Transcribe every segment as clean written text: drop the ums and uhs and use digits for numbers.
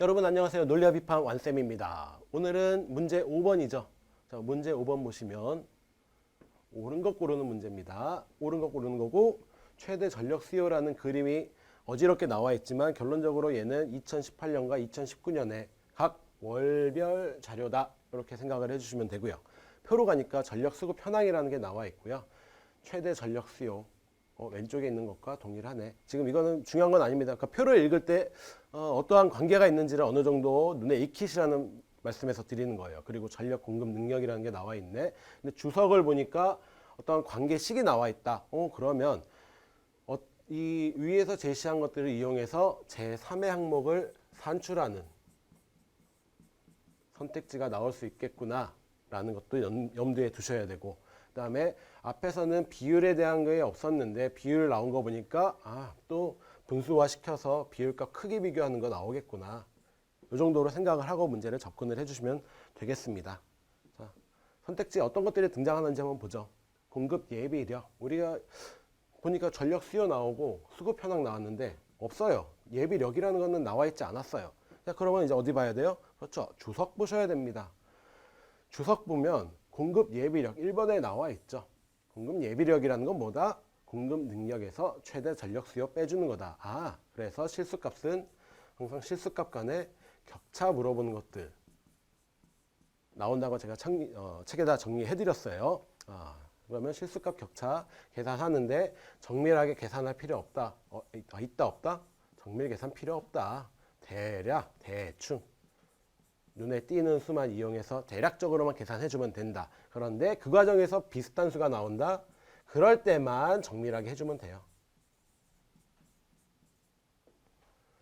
여러분 안녕하세요. 논리와 비판 완쌤입니다. 오늘은 문제 5번이죠. 자, 문제 5번 보시면 옳은 것 고르는 문제입니다. 옳은 것 고르는 거고 최대 전력 수요라는 그림이 어지럽게 나와 있지만 결론적으로 얘는 2018년과 2019년에 각 월별 자료다. 이렇게 생각을 해주시면 되고요. 표로 가니까 전력 수급 현황이라는 게 나와 있고요. 최대 전력 수요 왼쪽에 있는 것과 동일하네. 지금 이거는 중요한 건 아닙니다. 그러니까 표를 읽을 때 어떠한 관계가 있는지를 어느 정도 눈에 익히시라는 말씀에서 드리는 거예요. 그리고 전력 공급 능력이라는 게 나와 있네. 근데 주석을 보니까 어떠한 관계식이 나와 있다. 그러면 이 위에서 제시한 것들을 이용해서 제3의 항목을 산출하는 선택지가 나올 수 있겠구나 라는 것도 염두에 두셔야 되고, 그 다음에 앞에서는 비율에 대한 게 없었는데 비율 나온 거 보니까 또 분수화 시켜서 비율과 크기 비교하는 거 나오겠구나, 이 정도로 생각을 하고 문제를 접근을 해주시면 되겠습니다. 자, 선택지 어떤 것들이 등장하는지 한번 보죠. 공급 예비력, 우리가 보니까 전력 수요 나오고 수급 현황 나왔는데 없어요. 예비력이라는 거는 나와 있지 않았어요. 자, 그러면 이제 어디 봐야 돼요? 그렇죠, 주석 보셔야 됩니다. 주석 보면 공급 예비력 1번에 나와 있죠. 공급 예비력이라는 건 뭐다? 공급 능력에서 최대 전력 수요 빼주는 거다. 그래서 실수값은 항상 실수값 간의 격차 물어보는 것들 나온다고 제가 책에다 정리해 드렸어요. 그러면 실수값 격차 계산하는데 정밀하게 계산할 필요 없다. 있다 없다? 정밀 계산 필요 없다. 대략 대충 눈에 띄는 수만 이용해서 대략적으로만 계산해주면 된다. 그런데 그 과정에서 비슷한 수가 나온다. 그럴 때만 정밀하게 해주면 돼요.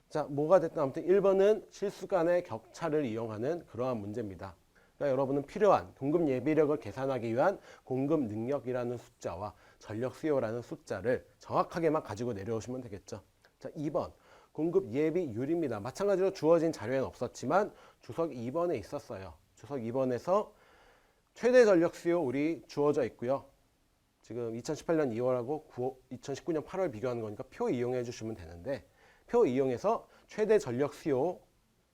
자, 뭐가 됐든 아무튼 1번은 실수 간의 격차를 이용하는 그러한 문제입니다. 그러니까 여러분은 필요한 공급 예비력을 계산하기 위한 공급 능력이라는 숫자와 전력 수요라는 숫자를 정확하게만 가지고 내려오시면 되겠죠. 자, 2번. 공급 예비율입니다. 마찬가지로 주어진 자료에는 없었지만 주석 2번에 있었어요. 주석 2번에서 최대 전력 수요 우리 주어져 있고요. 지금 2018년 2월하고 2019년 8월 비교하는 거니까 표 이용해 주시면 되는데, 표 이용해서 최대 전력 수요,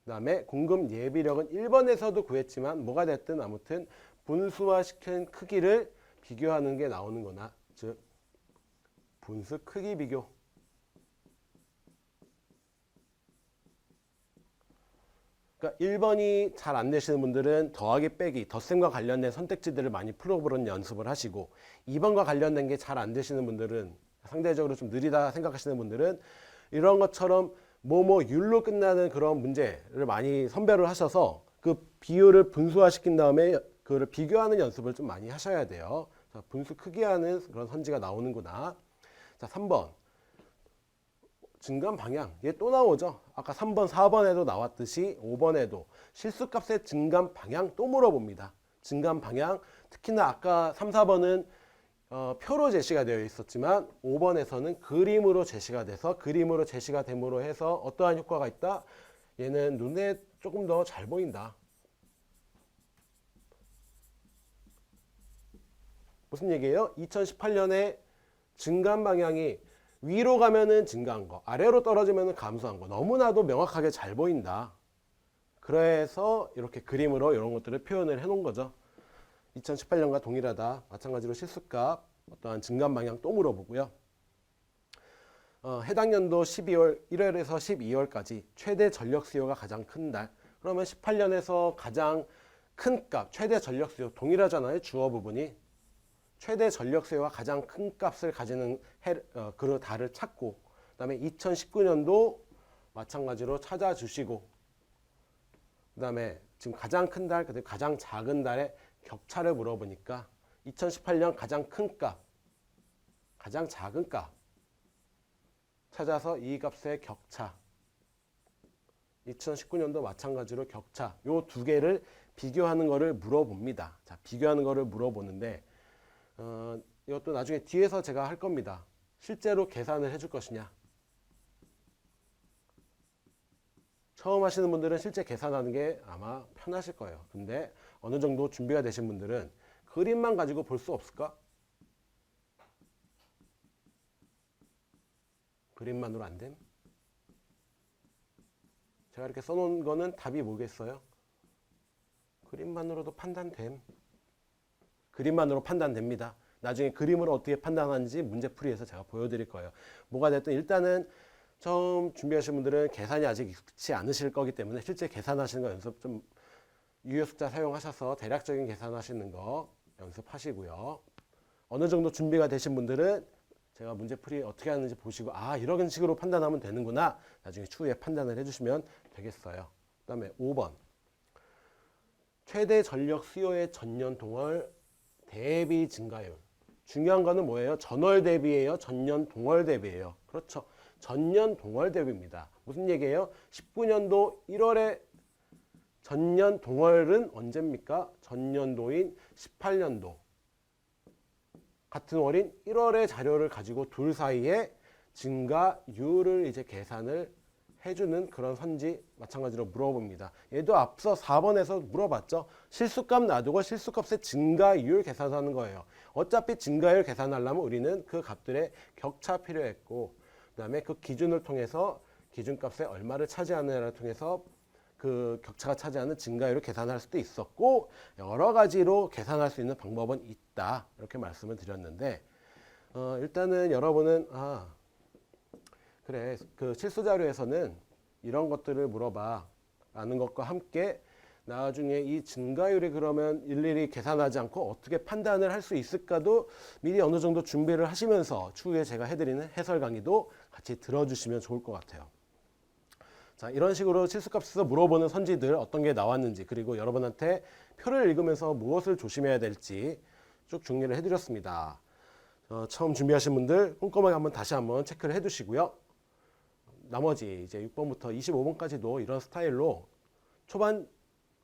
그 다음에 공급 예비력은 1번에서도 구했지만 뭐가 됐든 아무튼 분수화시킨 크기를 비교하는 게 나오는 거나, 즉 분수 크기 비교. 그러니까 1번이 잘 안 되시는 분들은 더하기 빼기, 덧셈과 관련된 선택지들을 많이 풀어보는 연습을 하시고, 2번과 관련된 게 잘 안 되시는 분들은, 상대적으로 좀 느리다 생각하시는 분들은 이런 것처럼 뭐율로 끝나는 그런 문제를 많이 선별을 하셔서 그 비율을 분수화시킨 다음에 그거를 비교하는 연습을 좀 많이 하셔야 돼요. 자, 분수 크기하는 그런 선지가 나오는구나. 자, 3번. 증감 방향, 얘 또 나오죠. 아까 3번, 4번에도 나왔듯이 5번에도 실수값의 증감 방향 또 물어봅니다. 증감 방향, 특히나 아까 3, 4번은 표로 제시가 되어 있었지만 5번에서는 그림으로 제시가 돼서, 그림으로 제시가 됨으로 해서 어떠한 효과가 있다? 얘는 눈에 조금 더 잘 보인다. 무슨 얘기예요? 2018년에 증감 방향이 위로 가면은 증가한 거, 아래로 떨어지면은 감소한 거, 너무나도 명확하게 잘 보인다. 그래서 이렇게 그림으로 이런 것들을 표현을 해 놓은 거죠. 2018년과 동일하다. 마찬가지로 실수값, 어떠한 증감 방향 또 물어보고요. 해당 연도 12월, 1월에서 12월까지 최대 전력 수요가 가장 큰 달. 그러면 18년에서 가장 큰 값, 최대 전력 수요 동일하잖아요. 주어 부분이. 최대 전력 수요가 가장 큰 값을 가지는 그 달을 찾고, 그 다음에 2019년도 마찬가지로 찾아주시고, 그 다음에 지금 가장 큰 달, 그다음에 가장 작은 달의 격차를 물어보니까 2018년 가장 큰 값, 가장 작은 값 찾아서 이 값의 격차, 2019년도 마찬가지로 격차, 요 두 개를 비교하는 거를 물어봅니다. 자, 비교하는 거를 물어보는데 이것도 나중에 뒤에서 제가 할 겁니다. 실제로 계산을 해줄 것이냐. 처음 하시는 분들은 실제 계산하는 게 아마 편하실 거예요. 근데 어느 정도 준비가 되신 분들은 그림만 가지고 볼 수 없을까? 그림만으로 안 됨? 제가 이렇게 써놓은 거는 답이 뭐겠어요? 그림만으로도 판단됨. 그림만으로 판단됩니다. 나중에 그림으로 어떻게 판단하는지 문제풀이에서 제가 보여드릴 거예요. 뭐가 됐든 일단은 처음 준비하신 분들은 계산이 아직 익지 않으실 거기 때문에 실제 계산하시는 거 연습 좀 유효 숫자 사용하셔서 대략적인 계산하시는 거 연습하시고요. 어느 정도 준비가 되신 분들은 제가 문제풀이 어떻게 하는지 보시고 아 이런 식으로 판단하면 되는구나 나중에 추후에 판단을 해주시면 되겠어요. 그 다음에 5번 최대 전력 수요의 전년 동월 대비 증가율. 중요한 거는 뭐예요? 전월 대비예요? 전년 동월 대비예요? 그렇죠. 전년 동월 대비입니다. 무슨 얘기예요? 19년도 1월에 전년 동월은 언제입니까? 전년도인 18년도 같은 월인 1월의 자료를 가지고 둘 사이에 증가율을 이제 계산을 해주는 그런 선지 마찬가지로 물어봅니다. 얘도 앞서 4번에서 물어봤죠. 실수값 놔두고 실수값의 증가율 계산하는 거예요. 어차피 증가율 계산하려면 우리는 그 값들의 격차 필요했고 그 다음에 그 기준을 통해서 기준값의 얼마를 차지하느냐를 통해서 그 격차가 차지하는 증가율을 계산할 수도 있었고 여러 가지로 계산할 수 있는 방법은 있다 이렇게 말씀을 드렸는데 일단은 여러분은 그래 그 실수 자료에서는 이런 것들을 물어봐 라는 것과 함께 나중에 이 증가율이 그러면 일일이 계산하지 않고 어떻게 판단을 할 수 있을까도 미리 어느 정도 준비를 하시면서 추후에 제가 해드리는 해설 강의도 같이 들어주시면 좋을 것 같아요. 자, 이런 식으로 실수값에서 물어보는 선지들 어떤 게 나왔는지 그리고 여러분한테 표를 읽으면서 무엇을 조심해야 될지 쭉 정리를 해드렸습니다. 처음 준비하신 분들 꼼꼼하게 한번 다시 한번 체크를 해두시고요. 나머지 이제 6번부터 25번까지도 이런 스타일로 초반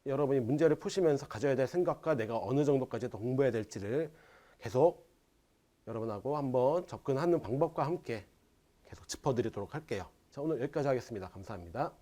여러분이 문제를 푸시면서 가져야 될 생각과 내가 어느 정도까지 더 공부해야 될지를 계속 여러분하고 한번 접근하는 방법과 함께 계속 짚어드리도록 할게요. 자, 오늘 여기까지 하겠습니다. 감사합니다.